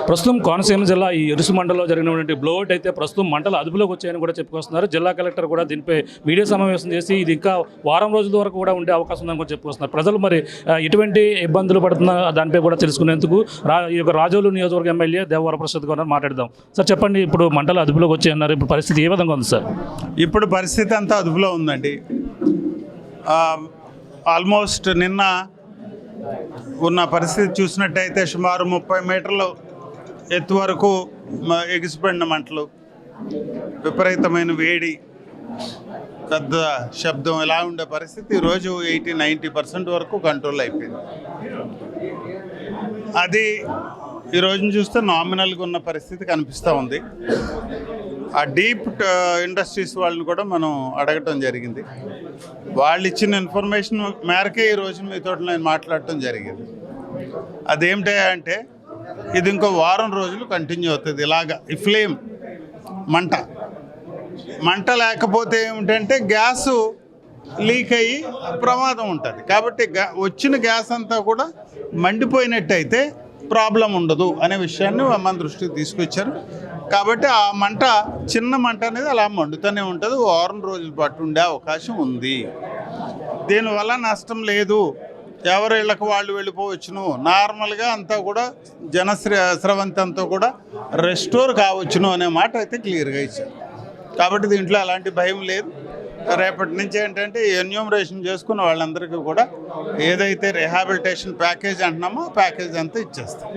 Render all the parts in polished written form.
ప్రస్తుతం కోనసీమ జిల్లా ఈ ఇరుసు మండలంలో జరిగినటువంటి బ్లోఅవుట్ అయితే ప్రస్తుతం మంటలు అదుపులోకి వచ్చాయని కూడా చెప్పుకొస్తున్నారు. జిల్లా కలెక్టర్ కూడా దీనిపై మీడియా సమావేశం చేసి ఇది ఇంకా వారం రోజుల వరకు కూడా ఉండే అవకాశం ఉందని కూడా చెప్పుకొస్తున్నారు. ప్రజలు మరి ఎటువంటి ఇబ్బందులు పడుతున్నా దానిపై కూడా తెలుసుకునేందుకు ఈ యొక్క రాజోలు నియోజకవర్గ ఎమ్మెల్యే దేవవరప్రసాద్ గారు మాట్లాడదాం. సార్ చెప్పండి, ఇప్పుడు మంటలు అదుపులోకి వచ్చాయన్నారు, ఇప్పుడు పరిస్థితి ఏ విధంగా ఉంది సార్? ఇప్పుడు పరిస్థితి అంతా అదుపులో ఉందండి. ఆల్మోస్ట్ నిన్న ఉన్న పరిస్థితి చూసినట్టయితే సుమారు 30 మీటర్లు ఎత్తు వరకు ఎగిసిపడిన మంటలు, విపరీతమైన వేడి, పెద్ద శబ్దం ఇలా ఉండే పరిస్థితి ఈరోజు 80-90% వరకు కంట్రోల్ అయిపోయింది. అది ఈ రోజున చూస్తే నామినల్గా ఉన్న పరిస్థితి కనిపిస్తూ ఉంది. ఆ డీప్ ఇండస్ట్రీస్ వాళ్ళని కూడా మనం అడగటం జరిగింది. వాళ్ళు ఇచ్చిన ఇన్ఫర్మేషన్ మేరకే ఈరోజు మీతో నేను మాట్లాడటం జరిగింది. అదేమిటి అంటే ఇది ఇంకో వారం రోజులు కంటిన్యూ అవుతుంది ఇలాగా. ఈ ఫ్లేమ్ మంట లేకపోతే ఏమిటంటే గ్యాసు లీక్ అయ్యి ప్రమాదం ఉంటుంది. కాబట్టి వచ్చిన గ్యాస్ అంతా కూడా మండిపోయినట్టయితే ప్రాబ్లం ఉండదు అనే విషయాన్ని మన దృష్టికి తీసుకొచ్చారు. కాబట్టి ఆ మంట, చిన్న మంట అనేది అలా మండుతూనే ఉంటుంది, వారం రోజుల పాటు ఉండే అవకాశం ఉంది. దీనివల్ల నష్టం లేదు, ఎవరి ఇళ్ళకు వాళ్ళు వెళ్ళిపోవచ్చును, నార్మల్గా అంతా కూడా జనస్రవంతి అంతా కూడా రెస్టోర్ కావచ్చును అనే మాట అయితే క్లియర్గా ఇచ్చారు. కాబట్టి దీంట్లో అలాంటి భయం లేదు. రేపటి నుంచి ఏంటంటే ఎన్యూమరేషన్ చేసుకున్న వాళ్ళందరికీ కూడా ఏదైతే రిహాబిలిటేషన్ ప్యాకేజ్ అంటున్నామో ఆ ప్యాకేజ్ అంతా ఇచ్చేస్తాం.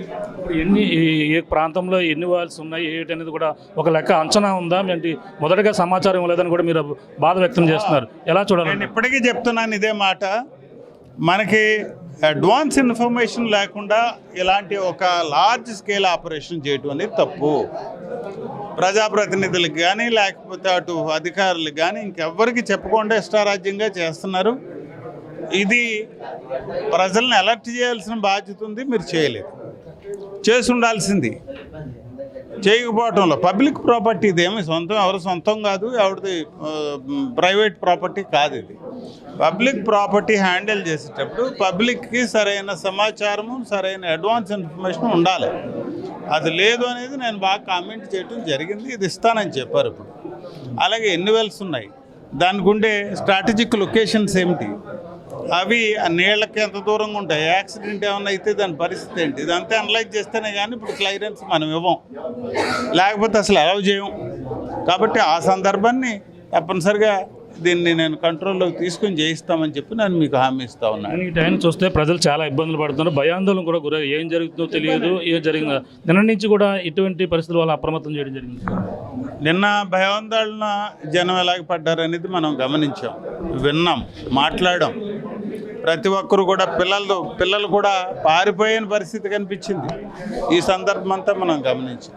ఏ ప్రాంతంలో ఎన్ని వాల్స్ ఉన్నాయి ఏంటి అనేది కూడా ఒక లెక్క అంచనా ఉందా? ఏంటి మొదటగా సమాచారం లేదని కూడా మీరు బాధ వ్యక్తం చేస్తున్నారు, ఎలా చూడాలి? నేను ఇప్పటికీ చెప్తున్నాను ఇదే మాట. మనకి అడ్వాన్స్ ఇన్ఫర్మేషన్ లేకుండా ఇలాంటి ఒక లార్జ్ స్కేల్ ఆపరేషన్ చేయటం అనేది తప్పు. ప్రజాప్రతినిధులకు కానీ లేకపోతే అటు అధికారులకు కానీ ఇంకెవ్వరికి చెప్పకుండా ఇష్టారాజ్యంగా చేస్తున్నారు. ఇది ప్రజల్ని అలర్ట్ చేయాల్సిన బాధ్యత ఉంది, మీరు చేయలేదు. చేసి ఉండాల్సింది చేయకపోవటంలో. పబ్లిక్ ప్రాపర్టీ ఇదేమి సొంతం, ఎవరు సొంతం కాదు, ఎవరిది ప్రైవేట్ ప్రాపర్టీ కాదు. ఇది పబ్లిక్ ప్రాపర్టీ హ్యాండిల్ చేసేటప్పుడు పబ్లిక్కి సరైన సమాచారము, సరైన అడ్వాన్స్ ఇన్ఫర్మేషన్ ఉండాలి. అది లేదు అనేది నేను బాగా కామెంట్ చేయడం జరిగింది. ఇది ఇస్తానని చెప్పారు. ఇప్పుడు అలాగే ఎన్ని వెల్స్ ఉన్నాయి, దానికి ఉండే స్ట్రాటజిక్ లొకేషన్స్ ఏమిటి, అవి ఆ నీళ్ళకి ఎంత దూరంగా ఉంటాయి, యాక్సిడెంట్ ఏమన్నా అయితే దాని పరిస్థితి ఏంటి, ఇదంతా అనలైజ్ చేస్తేనే కానీ ఇప్పుడు క్లియరెన్స్ మనం ఇవ్వం, లేకపోతే అసలు అలౌ చేయం. కాబట్టి ఆ సందర్భాన్ని తప్పనిసరిగా దీన్ని నేను కంట్రోల్లోకి తీసుకొని చేయిస్తామని చెప్పి నేను మీకు హామీ ఇస్తా ఉన్నాను. ఈ టైం చూస్తే ప్రజలు చాలా ఇబ్బందులు పడుతున్నారు, భయాందోళన కూడా గురై, ఏం జరుగుతుందో తెలియదు, ఏం జరిగిందో. నిన్న నుంచి కూడా ఇటువంటి పరిస్థితుల వల్ల అప్రమత్తం చేయడం జరిగింది. నిన్న భయాందోళన జనం ఎలాగ పడ్డారు అనేది మనం గమనించాం, విన్నాం, మాట్లాడాం. ప్రతి ఒక్కరు కూడా పిల్లలు కూడా పారిపోయిన పరిస్థితి కనిపించింది. ఈ సందర్భం అంతా మనం గమనించాం.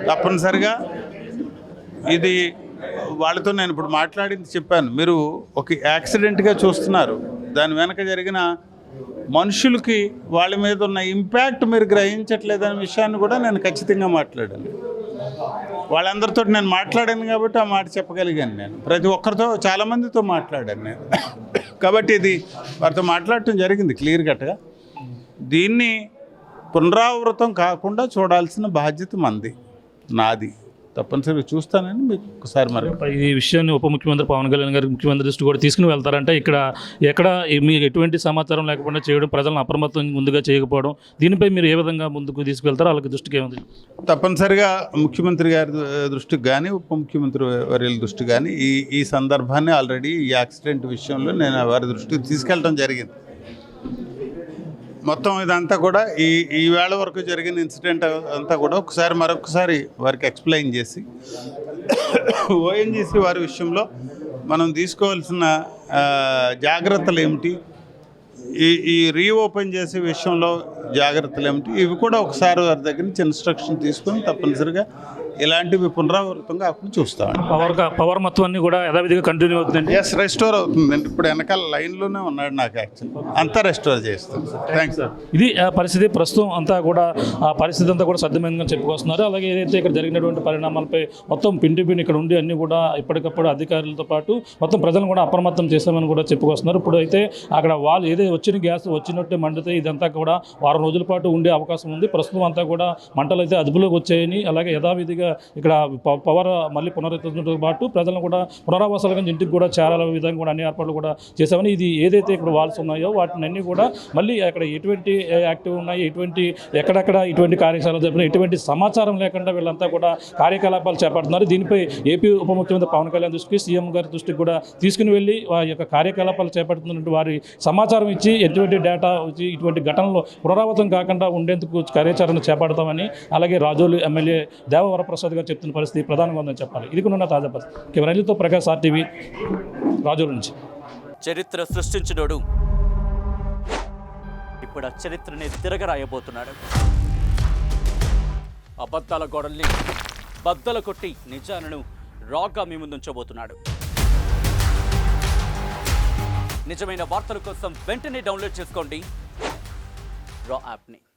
తప్పనిసరిగా ఇది వాళ్ళతో నేను ఇప్పుడు మాట్లాడింది చెప్పాను. మీరు ఒక యాక్సిడెంట్గా చూస్తున్నారు, దాని వెనక జరిగిన మనుషులకి వాళ్ళ మీద ఉన్న ఇంపాక్ట్ మీరు గ్రహించట్లేదనే విషయాన్ని కూడా నేను ఖచ్చితంగా మాట్లాడాను. వాళ్ళందరితో నేను మాట్లాడాను కాబట్టి ఆ మాట చెప్పగలిగాను. నేను ప్రతి ఒక్కరితో, చాలామందితో మాట్లాడాను నేను. కాబట్టి ఇది వారితో మాట్లాడటం జరిగింది క్లియర్ కట్గా. దీన్ని పునరావృతం కాకుండా చూడాల్సిన బాధ్యత మంది, నాది. తప్పనిసరిగా చూస్తానని మీకు ఒకసారి మరి ఈ విషయాన్ని ఉప ముఖ్యమంత్రి పవన్ కళ్యాణ్ గారు ముఖ్యమంత్రి దృష్టి కూడా తీసుకుని వెళ్తారంటే ఎక్కడ మీకు ఎటువంటి సమాచారం లేకుండా చేయడం, ప్రజలను అప్రమత్తం ముందుగా చేయకపోవడం, దీనిపై మీరు ఏ విధంగా ముందుకు తీసుకువెళ్తారో వాళ్ళకి దృష్టికి ఏముంది? తప్పనిసరిగా ముఖ్యమంత్రి గారి దృష్టికి కానీ ఉప ముఖ్యమంత్రి వర్యుల దృష్టి కానీ ఈ సందర్భాన్ని ఆల్రెడీ ఈ యాక్సిడెంట్ విషయంలో నేను వారి దృష్టికి తీసుకెళ్ళడం జరిగింది. మొత్తం ఇదంతా కూడా ఈ వేళ వరకు జరిగిన ఇన్సిడెంట్ అంతా కూడా మరొకసారి వారికి ఎక్స్ప్లెయిన్ చేసి ఓఎన్జీసీ వారి విషయంలో మనం తీసుకోవాల్సిన జాగ్రత్తలు ఏమిటి, ఈ రీఓపెన్ చేసే విషయంలో జాగ్రత్తలు ఏమిటి, ఇవి కూడా ఒకసారి వారి దగ్గర నుంచి ఇన్స్ట్రక్షన్ తీసుకొని తప్పనిసరిగా ఇలాంటివి పునరావృతంగా కాకుండా చూస్తామండి. పవర్ మొత్తం అన్ని కూడా యథావిధిగా కంటిన్యూ అవుతుందండి. ఎస్, రెస్టోర్ అవుతుందండి. ఇప్పుడు వెనకాల లైన్లోనే ఉన్నాడు నాకు యాక్చువల్, అంతా రెస్టోర్ చేస్తుంది సార్. Thanks sir. ఇది పరిస్థితి ప్రస్తుతం అంతా కూడా ఆ పరిస్థితి అంతా కూడా సద్యమంగా చెప్పుకొస్తున్నారు. అలాగే ఏదైతే ఇక్కడ జరిగినటువంటి పరిణామాలపై మొత్తం పిండి ఇక్కడ ఉండి అన్ని కూడా ఎప్పటికప్పుడు అధికారులతో పాటు మొత్తం ప్రజలను కూడా అప్రమత్తం చేశామని కూడా చెప్పుకొస్తున్నారు. ఇప్పుడు అయితే అక్కడ వాళ్ళు ఏదైతే వచ్చిన గ్యాస్ వచ్చినట్టు మండితే ఇదంతా కూడా వారం రోజుల పాటు ఉండే అవకాశం ఉంది. ప్రస్తుతం అంతా కూడా మంటలు అయితే అదుపులోకి వచ్చాయని, అలాగే యథావిధిగా ఇక్కడ పవర్ మళ్ళీ పునరుద్ధరణతో పాటు ప్రజలను కూడా పునరావాసాలుగా ఇంటికి కూడా చేరాల విధంగా కూడా అన్ని ఏర్పాట్లు కూడా చేశామని, ఇది ఏదైతే ఇక్కడ వాల్స్ ఉన్నాయో వాటిని అన్ని కూడా మళ్ళీ అక్కడ ఎటువంటి యాక్టివ్ ఉన్నాయి, ఎక్కడెక్కడ ఇటువంటి కార్యశాలలు జరిపిన ఎటువంటి సమాచారం లేకుండా వీళ్ళంతా కూడా కార్యకలాపాలు చేపడుతున్నారు. దీనిపై ఏపీ ఉప ముఖ్యమంత్రి పవన్ కళ్యాణ్ దృష్టికి, సీఎం గారి దృష్టికి కూడా తీసుకుని వెళ్ళి వారి యొక్క కార్యకలాపాలు చేపడుతున్నట్టు వారి సమాచారం ఇచ్చి ఎటువంటి డేటా వచ్చి ఇటువంటి ఘటనలు పునరావృతం కాకుండా ఉండేందుకు కార్యాచరణ చేపడతామని అలాగే రాజోలు ఎమ్మెల్యే దేవవరప్రసాద్ గారు చెప్తున్న పరిస్థితి ప్రధానంగా ఉందని చెప్పాలి. ఇది కూడా తాజా పరిస్థితి. కెమెరాతో ప్రకాష్, RTV, రాజోలు నుంచి. చరిత్ర సృష్టించినోడు ఇప్పుడు ఆ చరిత్రని తిరగరాయబోతున్నాడు. అబద్ధాల గోడల్ని బద్దలు కొట్టి నిజాలను రాగా మీ ముందుంచబోతున్నాడు. నిజమైన వార్తల కోసం వెంటనే డౌన్లోడ్ చేసుకోండి రా యాప్ని.